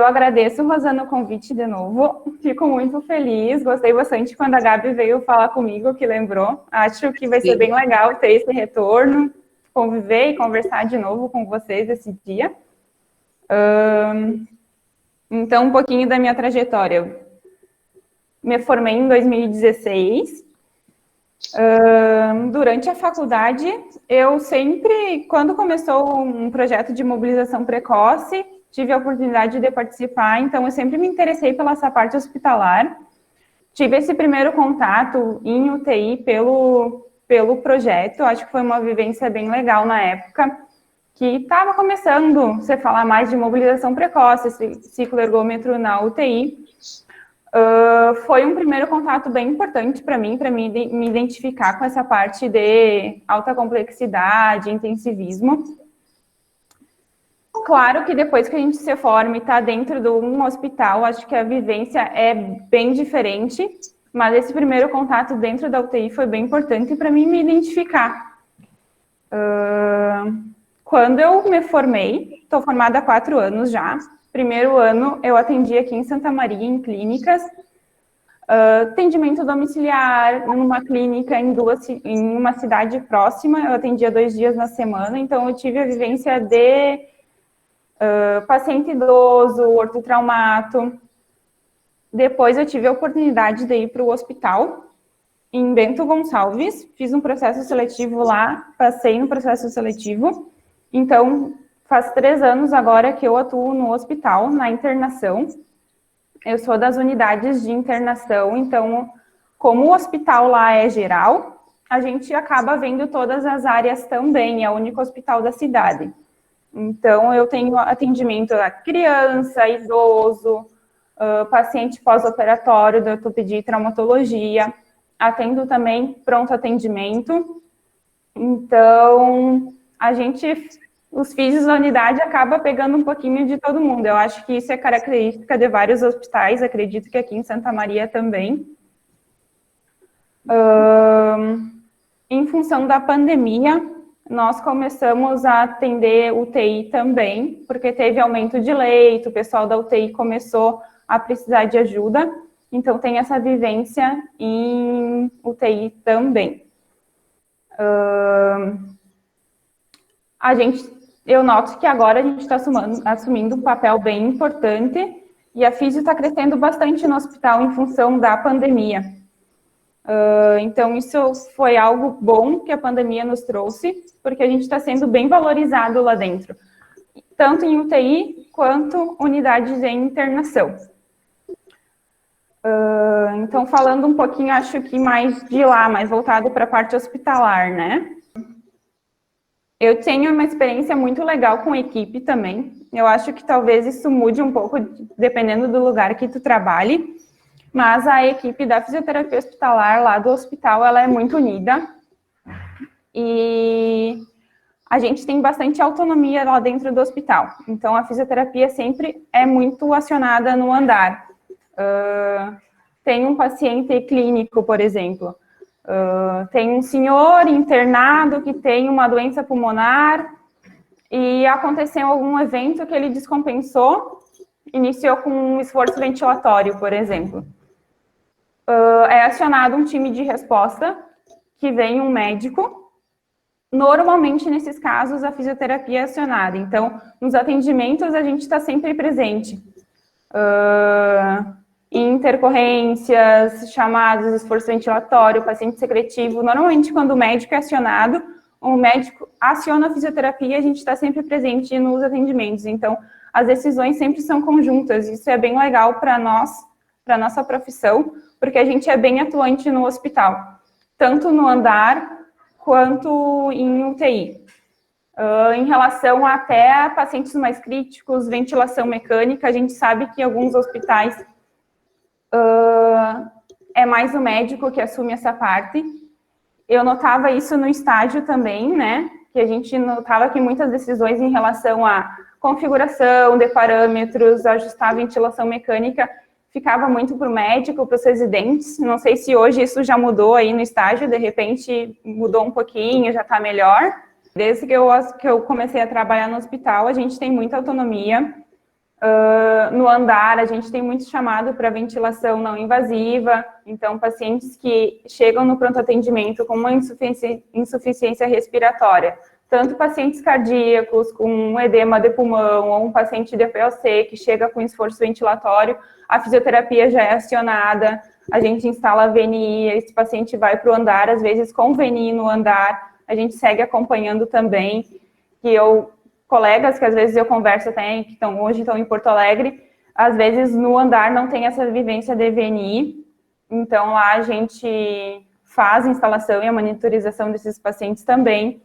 Eu agradeço, Rosana, o convite de novo. Fico muito feliz. Gostei bastante quando a Gabi veio falar comigo, que lembrou. Acho que vai ser bem legal ter esse retorno, conviver e conversar de novo com vocês esse dia. Então, um pouquinho da minha trajetória. Me formei em 2016. Durante a faculdade, eu sempre, quando começou um projeto de mobilização precoce, tive a oportunidade de participar, então eu sempre me interessei pela essa parte hospitalar. Tive esse primeiro contato em UTI pelo projeto, acho que foi uma vivência bem legal na época, que estava começando a se falar mais de mobilização precoce, cicloergômetro na UTI. Foi um primeiro contato bem importante para mim me identificar com essa parte de alta complexidade, intensivismo. Claro que depois que a gente se forma e está dentro de um hospital, acho que a vivência é bem diferente, mas esse primeiro contato dentro da UTI foi bem importante para mim me identificar. Quando eu me formei, estou formada há 4 anos já, primeiro ano eu atendi aqui em Santa Maria, em clínicas, atendimento domiciliar, numa clínica em uma cidade próxima, eu atendia 2 dias na semana, então eu tive a vivência de paciente idoso, ortotraumato. Depois eu tive a oportunidade de ir para o hospital, em Bento Gonçalves, fiz um processo seletivo lá, passei no processo seletivo, então faz 3 anos agora que eu atuo no hospital, na internação. Eu sou das unidades de internação, então, como o hospital lá é geral, a gente acaba vendo todas as áreas também, é o único hospital da cidade. Então, eu tenho atendimento a criança, idoso, paciente pós-operatório da ortopedia e traumatologia, atendo também pronto atendimento. Então, os físicos da unidade acaba pegando um pouquinho de todo mundo. Eu acho que isso é característica de vários hospitais, acredito que aqui em Santa Maria também. Em função da pandemia, nós começamos a atender UTI também, porque teve aumento de leito, o pessoal da UTI começou a precisar de ajuda, então tem essa vivência em UTI também. Eu noto que agora a gente está assumindo um papel bem importante e a físio está crescendo bastante no hospital em função da pandemia. Então, isso foi algo bom que a pandemia nos trouxe, porque a gente está sendo bem valorizado lá dentro, tanto em UTI quanto unidades de internação. Então, falando um pouquinho, acho que mais de lá, mais voltado para a parte hospitalar, né? Eu tenho uma experiência muito legal com equipe também. Eu acho que talvez isso mude um pouco, dependendo do lugar que tu trabalhe. Mas a equipe da fisioterapia hospitalar lá do hospital, ela é muito unida. E a gente tem bastante autonomia lá dentro do hospital. Então, a fisioterapia sempre é muito acionada no andar. Tem um paciente clínico, por exemplo. Tem um senhor internado que tem uma doença pulmonar e aconteceu algum evento que ele descompensou, iniciou com um esforço ventilatório, por exemplo. É acionado um time de resposta, que vem um médico. Normalmente, nesses casos, a fisioterapia é acionada. Então, nos atendimentos, a gente está sempre presente. Intercorrências, chamadas, esforço ventilatório, paciente secretivo. Normalmente, quando o médico é acionado, o médico aciona a fisioterapia e a gente está sempre presente nos atendimentos. Então, as decisões sempre são conjuntas. Isso é bem legal para nós, para a nossa profissão, porque a gente é bem atuante no hospital, tanto no andar quanto em UTI. Em relação até a pacientes mais críticos, ventilação mecânica, a gente sabe que em alguns hospitais é mais o médico que assume essa parte. Eu notava isso no estágio também, né? Que a gente notava que muitas decisões em relação à configuração de parâmetros, ajustar a ventilação mecânica, ficava muito para o médico, para os residentes. Não sei se hoje isso já mudou aí no estágio, de repente mudou um pouquinho, já está melhor. Desde que eu comecei a trabalhar no hospital, a gente tem muita autonomia. No andar, a gente tem muito chamado para ventilação não invasiva, então pacientes que chegam no pronto atendimento com uma insuficiência respiratória, tanto pacientes cardíacos com um edema de pulmão ou um paciente de POC que chega com esforço ventilatório, a fisioterapia já é acionada, a gente instala a VNI, esse paciente vai para o andar, às vezes com VNI no andar, a gente segue acompanhando também, colegas que às vezes eu converso até, que hoje estão em Porto Alegre, às vezes no andar não tem essa vivência de VNI, então lá a gente faz a instalação e a monitorização desses pacientes também.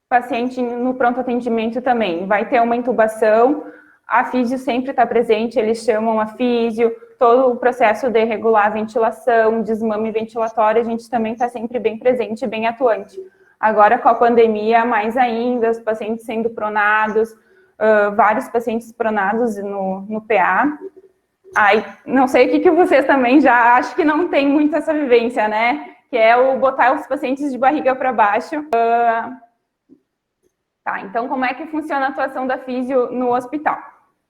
Paciente no pronto atendimento também, vai ter uma intubação, a físio sempre está presente, eles chamam a físio, todo o processo de regular a ventilação, desmame ventilatório, a gente também está sempre bem presente, bem atuante. Agora, com a pandemia, mais ainda, os pacientes sendo pronados, vários pacientes pronados no PA. Não sei o que vocês também já acham que não tem muito essa vivência, né? Que é o botar os pacientes de barriga para baixo. Então, como é que funciona a atuação da físio no hospital?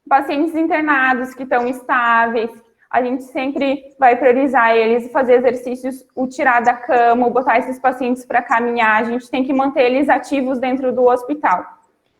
Pacientes internados que estão estáveis, a gente sempre vai priorizar eles, fazer exercícios, o tirar da cama, botar esses pacientes para caminhar, a gente tem que manter eles ativos dentro do hospital.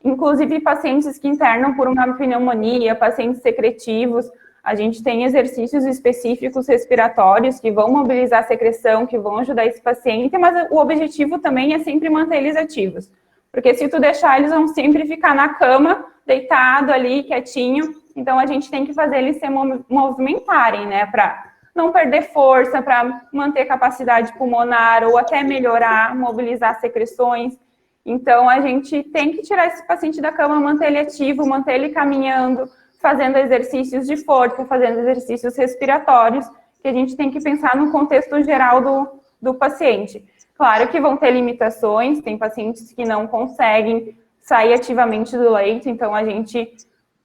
Inclusive, pacientes que internam por uma pneumonia, pacientes secretivos, a gente tem exercícios específicos respiratórios que vão mobilizar a secreção, que vão ajudar esse paciente, mas o objetivo também é sempre manter eles ativos. Porque se tu deixar, eles vão sempre ficar na cama, deitado ali, quietinho. Então, a gente tem que fazer eles se movimentarem, né? Para não perder força, para manter capacidade pulmonar ou até melhorar, mobilizar secreções. Então, a gente tem que tirar esse paciente da cama, manter ele ativo, manter ele caminhando, fazendo exercícios de força, fazendo exercícios respiratórios, que a gente tem que pensar no contexto geral do paciente. Claro que vão ter limitações, tem pacientes que não conseguem sair ativamente do leito, então a gente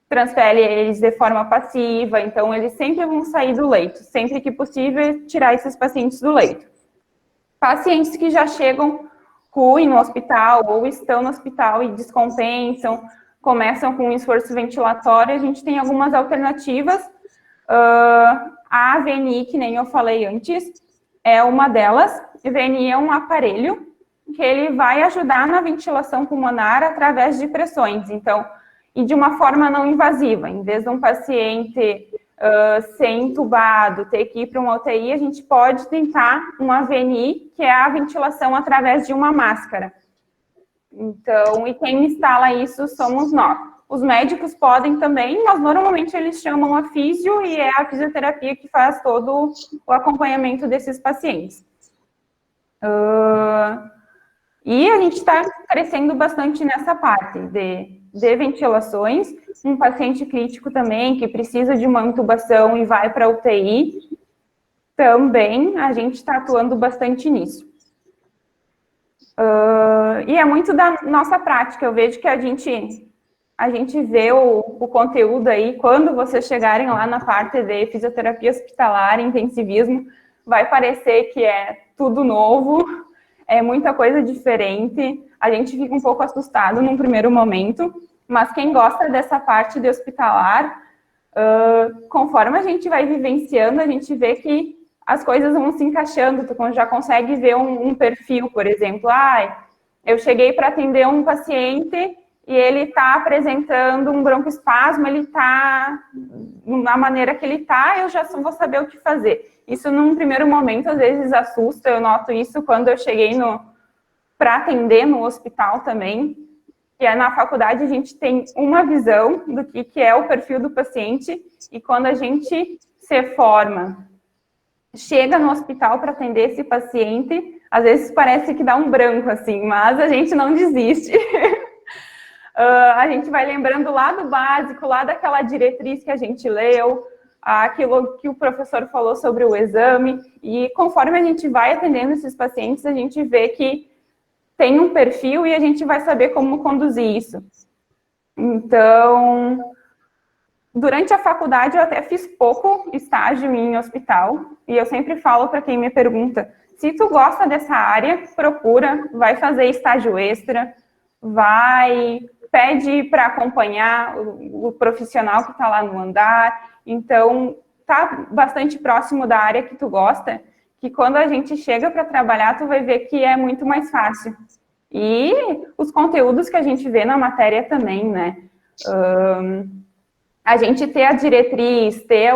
transfere eles de forma passiva, então eles sempre vão sair do leito, sempre que possível, tirar esses pacientes do leito. Pacientes que já chegam ruim no hospital ou estão no hospital e descompensam, começam com um esforço ventilatório, a gente tem algumas alternativas. A VNI, que nem eu falei antes, é uma delas. A VNI é um aparelho que ele vai ajudar na ventilação pulmonar através de pressões, então, e de uma forma não invasiva. Em vez de um paciente ser entubado, ter que ir para uma UTI, a gente pode tentar uma VNI, que é a ventilação através de uma máscara. Então, e quem instala isso somos nós. Os médicos podem também, mas normalmente eles chamam a físio e é a fisioterapia que faz todo o acompanhamento desses pacientes. E a gente está crescendo bastante nessa parte de ventilações. Um paciente crítico também, que precisa de uma intubação e vai para a UTI, também a gente está atuando bastante nisso. E é muito da nossa prática, eu vejo que a gente vê o conteúdo aí, quando vocês chegarem lá na parte de fisioterapia hospitalar, intensivismo, vai parecer que é tudo novo, é muita coisa diferente, a gente fica um pouco assustado num primeiro momento, mas quem gosta dessa parte de hospitalar, conforme a gente vai vivenciando, a gente vê que as coisas vão se encaixando, tu já consegue ver um perfil, por exemplo, eu cheguei para atender um paciente e ele está apresentando um broncoespasmo, ele está, na maneira que ele está, eu já vou saber o que fazer. Isso, num primeiro momento, às vezes assusta, eu noto isso quando eu cheguei para atender no hospital também, que na faculdade a gente tem uma visão do que é o perfil do paciente, e quando a gente se forma, chega no hospital para atender esse paciente, às vezes parece que dá um branco, assim, mas a gente não desiste. A gente vai lembrando lá do básico, lá daquela diretriz que a gente leu, aquilo que o professor falou sobre o exame, e conforme a gente vai atendendo esses pacientes, a gente vê que tem um perfil e a gente vai saber como conduzir isso. Então, durante a faculdade eu até fiz pouco estágio em hospital, e eu sempre falo para quem me pergunta, se tu gosta dessa área, procura, vai fazer estágio extra, vai pede para acompanhar o profissional que está lá no andar, então tá bastante próximo da área que tu gosta, que quando a gente chega para trabalhar, tu vai ver que é muito mais fácil. E os conteúdos que a gente vê na matéria também, né? A gente ter a diretriz, ter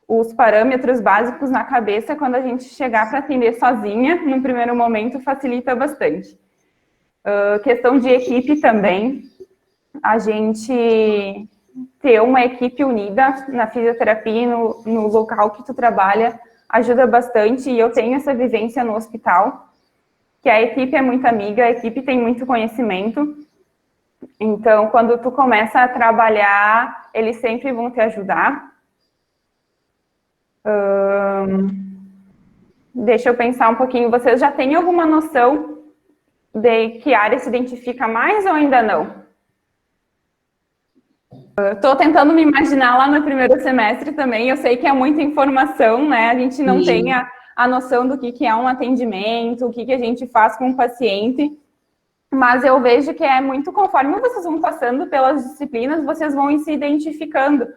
os parâmetros básicos na cabeça quando a gente chegar para atender sozinha, no primeiro momento, facilita bastante. Questão de equipe também, a gente ter uma equipe unida na fisioterapia, no local que tu trabalha, ajuda bastante, e eu tenho essa vivência no hospital, que a equipe é muito amiga, a equipe tem muito conhecimento, então, quando tu começa a trabalhar, eles sempre vão te ajudar. Deixa eu pensar um pouquinho, vocês já têm alguma noção de que área se identifica mais ou ainda não? Estou tentando me imaginar lá no primeiro semestre também, eu sei que é muita informação, né? A gente não tem a noção do que é um atendimento, o que a gente faz com o paciente, mas eu vejo que é muito conforme vocês vão passando pelas disciplinas, vocês vão se identificando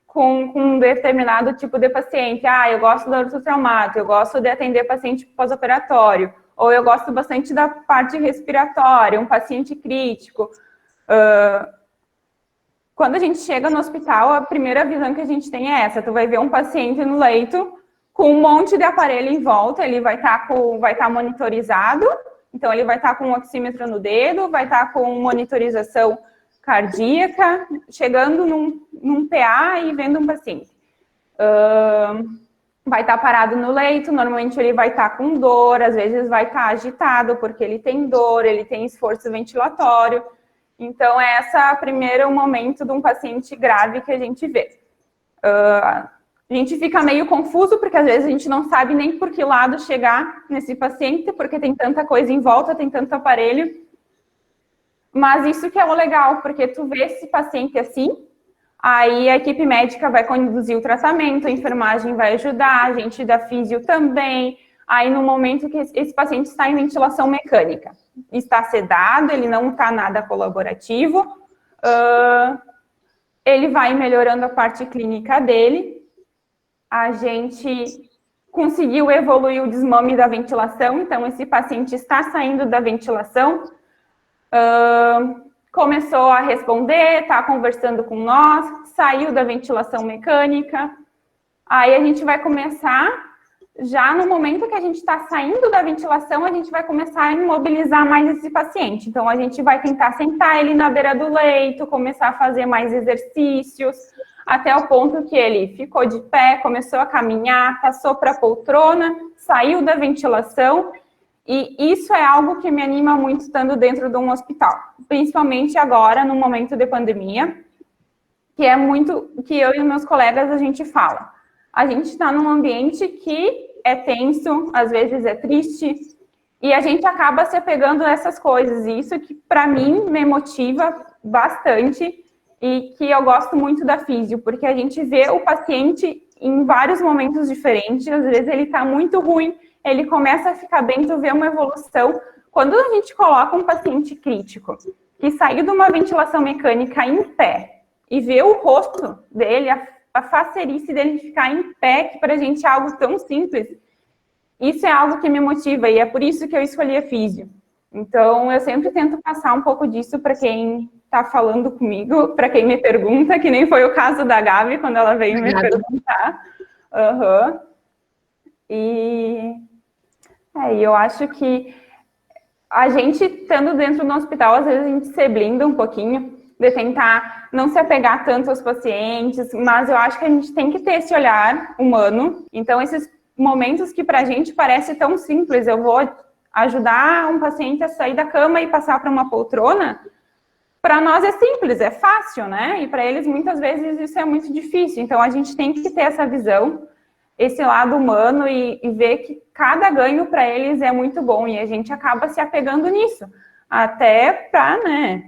com um determinado tipo de paciente. Eu gosto do ortotraumato, eu gosto de atender paciente pós-operatório, ou eu gosto bastante da parte respiratória, um paciente crítico. Quando a gente chega no hospital, a primeira visão que a gente tem é essa. Tu vai ver um paciente no leito com um monte de aparelho em volta, ele vai estar monitorizado, então ele vai estar com um oxímetro no dedo, vai estar com monitorização cardíaca, chegando num PA e vendo um paciente. Vai estar parado no leito, normalmente ele vai estar com dor, às vezes vai estar agitado porque ele tem dor, ele tem esforço ventilatório. Então, esse é o primeiro momento de um paciente grave que a gente vê. A gente fica meio confuso, porque às vezes a gente não sabe nem por que lado chegar nesse paciente, porque tem tanta coisa em volta, tem tanto aparelho. Mas isso que é o legal, porque tu vê esse paciente assim, aí a equipe médica vai conduzir o tratamento, a enfermagem vai ajudar, a gente da físio também. Aí no momento que esse paciente está em ventilação mecânica, está sedado, ele não está nada colaborativo, ele vai melhorando a parte clínica dele, a gente conseguiu evoluir o desmame da ventilação, então esse paciente está saindo da ventilação, começou a responder, está conversando com nós, saiu da ventilação mecânica, aí a gente vai começar, já no momento que a gente está saindo da ventilação, a gente vai começar a imobilizar mais esse paciente. Então, a gente vai tentar sentar ele na beira do leito, começar a fazer mais exercícios, até o ponto que ele ficou de pé, começou a caminhar, passou para a poltrona, saiu da ventilação. E isso é algo que me anima muito estando dentro de um hospital, principalmente agora, no momento de pandemia, que é muito que eu e meus colegas a gente fala. A gente está num ambiente que é tenso, às vezes é triste, e a gente acaba se apegando a essas coisas, e isso que para mim me motiva bastante, e que eu gosto muito da físio, porque a gente vê o paciente em vários momentos diferentes, às vezes ele está muito ruim, ele começa a ficar bem, tu vê uma evolução. Quando a gente coloca um paciente crítico, que saiu de uma ventilação mecânica em pé, e vê o rosto dele, a facerice dele ficar em pé, que pra gente é algo tão simples, isso é algo que me motiva, e é por isso que eu escolhi a físio. Então, eu sempre tento passar um pouco disso para quem está falando comigo, para quem me pergunta, que nem foi o caso da Gabi, quando ela veio me perguntar. E eu acho que a gente, estando dentro do hospital, às vezes a gente se blinda um pouquinho, de tentar não se apegar tanto aos pacientes, mas eu acho que a gente tem que ter esse olhar humano. Então, esses momentos que pra gente parece tão simples, eu vou ajudar um paciente a sair da cama e passar para uma poltrona, para nós é simples, é fácil, né? E para eles, muitas vezes, isso é muito difícil. Então, a gente tem que ter essa visão, esse lado humano e ver que cada ganho para eles é muito bom, e a gente acaba se apegando nisso, até para, né,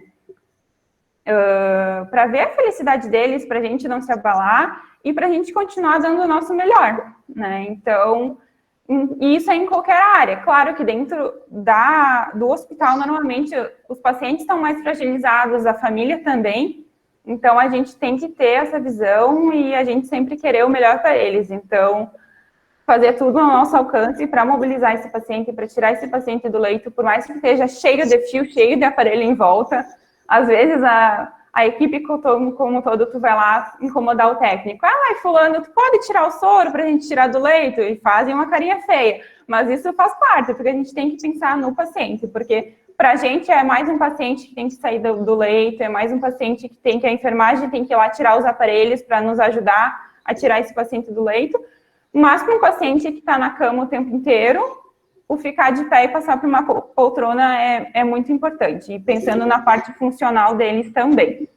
para ver a felicidade deles, para a gente não se abalar e para a gente continuar dando o nosso melhor, né? Então, E isso é em qualquer área. Claro que dentro do hospital, normalmente, os pacientes estão mais fragilizados, a família também. Então, a gente tem que ter essa visão e a gente sempre querer o melhor para eles. Então, fazer tudo ao nosso alcance para mobilizar esse paciente, para tirar esse paciente do leito, por mais que esteja cheio de fio, cheio de aparelho em volta. Às vezes, a equipe como todo, tu vai lá incomodar o técnico. Ah, fulano, tu pode tirar o soro para a gente tirar do leito? E fazem uma carinha feia. Mas isso faz parte, porque a gente tem que pensar no paciente, porque para a gente é mais um paciente que tem que sair do leito, é mais um paciente que a enfermagem tem que ir lá tirar os aparelhos para nos ajudar a tirar esse paciente do leito. Mas para um paciente que está na cama o tempo inteiro, o ficar de pé e passar por uma poltrona é muito importante. E pensando na parte funcional deles também.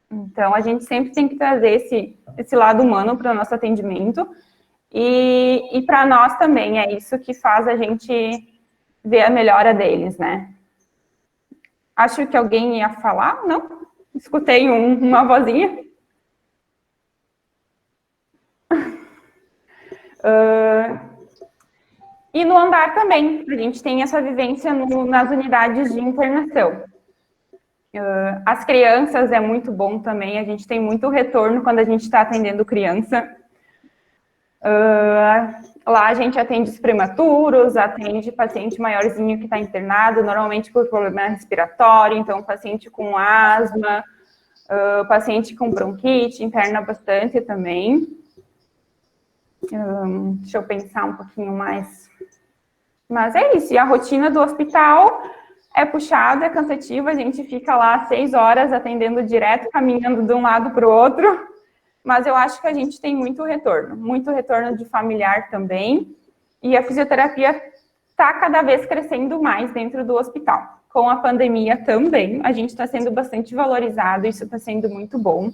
Então, a gente sempre tem que trazer esse lado humano para o nosso atendimento. E para nós também, é isso que faz a gente ver a melhora deles, né? Acho que alguém ia falar, não? Escutei uma vozinha. E no andar também, a gente tem essa vivência nas unidades de internação. As crianças é muito bom também, a gente tem muito retorno quando a gente está atendendo criança. Lá a gente atende os prematuros, atende paciente maiorzinho que está internado, normalmente por problema respiratório, então paciente com asma, paciente com bronquite, interna bastante também. Deixa eu pensar um pouquinho mais. Mas é isso, e a rotina do hospital é puxada, é cansativa, a gente fica lá 6 horas atendendo direto, caminhando de um lado para o outro, mas eu acho que a gente tem muito retorno de familiar também, e a fisioterapia está cada vez crescendo mais dentro do hospital. Com a pandemia também, a gente está sendo bastante valorizado, isso está sendo muito bom.